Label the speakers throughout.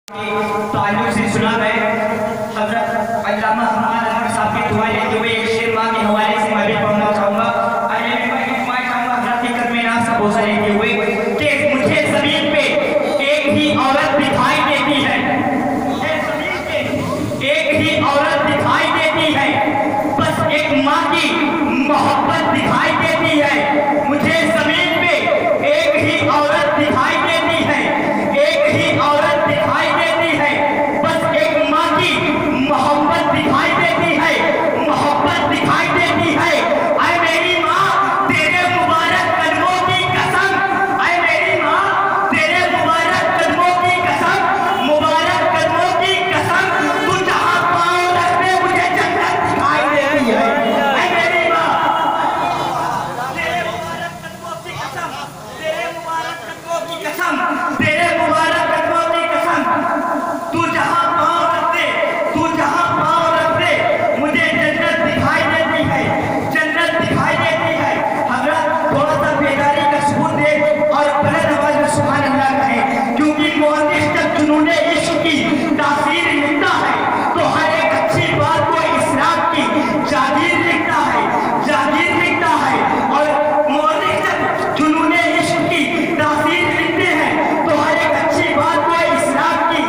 Speaker 1: ताल्लुक से सुना है हजरत अल्लामा हमाद अहमद साहब की दुआ लेते हुए एक शेर माँ के हवाले से मैं भी पढ़ना चाहूँगा। हजरत की कदमे नाज़ का बोझा लेते हुए कि मुझे ज़मीन पे एक ही औरत दिखाई देती है, मुझे ज़मीन पे एक ही औरत दिखाई देती है, बस एक माँ की मोहब्बत दिखाई देती है। मुझे ज़मीन पे एक ही औरत दिखाई देती है, एक ही औरत दिखाई देती है, बस एक माँ की मोहब्बत दिखाई देती है, मोहब्बत दिखाई देती है। ऐ मेरी माँ तेरे मुबारक कदमों की कसम, ऐ मेरी माँ तेरे मुबारक कदमों की कसम, मुबारक कदमों की कसम, तू जहाँ पाँव रखते मुझे जन्नत दिखाई देती है। ऐ मेरी माँ तेरे मुबारक कदमों की कसम, तेरे मुबारक कदमों की कसम, तेरे मुबारक कदमों की कसम, तू जहाँ पाँव रखते, तू जहाँ पाँव रखते मुझे जन्नत दिखाई देती है, जन्नत दिखाई देती है। हज़रत थोड़ा सा बेदारी का सबूत दे और बुलंद आवाज़ में सुभान अल्लाह कहे, क्योंकि मुअल्लिफ जब जुनूने इश्क की तासीर लिखता है तो हर एक अच्छी बात को इस्लाम की जागीर लिखता है, जागीर लिखता है। और मुअल्लिफ जब जुनूने इश्क की तासीर लिखते हैं तो हर एक अच्छी बात को इस्लाम की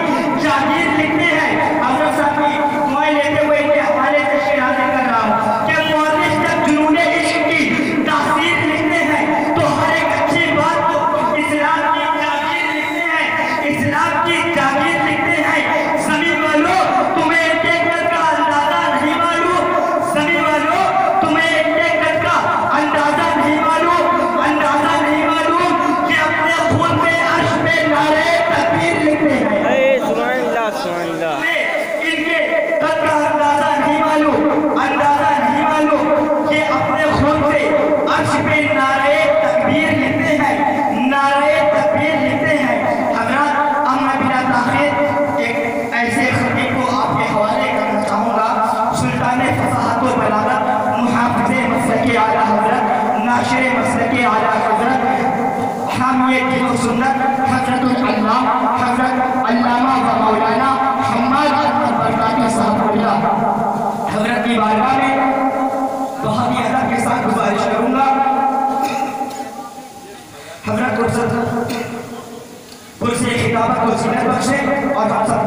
Speaker 1: जागीर लिखते हैं। हज़रत साहब की दुआएं लेते हुए इनके हवाले से शेर हाजिर कर रहा हूँ कि मुअल्लिफ जब जुनूने इश्क की तासीर लिखते हैं तो हर एक अच्छी बात को इस्लाम की जागीर लिखते हैं, इस्लाम की जागीर लिखते हैं। ज़मीन वालों तुम्हें इनके कद का अंदाज़ा नहीं मालूम, ज़मीन वालों तुम्हें इनके कद का अंदाज़ा नहीं मालूम, अंदाज़ा नहीं मालूम कि अपने खून पे अर्श पे नारे तकबीर लिखते हैं। इनके कद का अंदाज़ा नहीं मालूम, अंदाज़ा नहीं मालूम कि अपने खून पे अर्श पे नारे तकबीर लिखते हैं, नारे तकबीर लिखते हैं। हज़रत अब मैं बिना ताख़ीर एक ऐसे खतीब को आपके हवाले करना चाहूँगा, सुल्तान फ़साहत व बलागत, मुहाफ़िज़े मसलक आला हज़रत, नाशिर मसलक आला हज़रत, हामिए दीन व सुन्नत, हज़रत अल्लामा व मौलाना हम्माद अहमद बरकाती साहब। हज़रत की बारगाह में बहुत ही अदब के साथ गुजारिश करूँगा, हज़रत कुर्सी खिताबत को ज़ीनत बख्शे और हम सब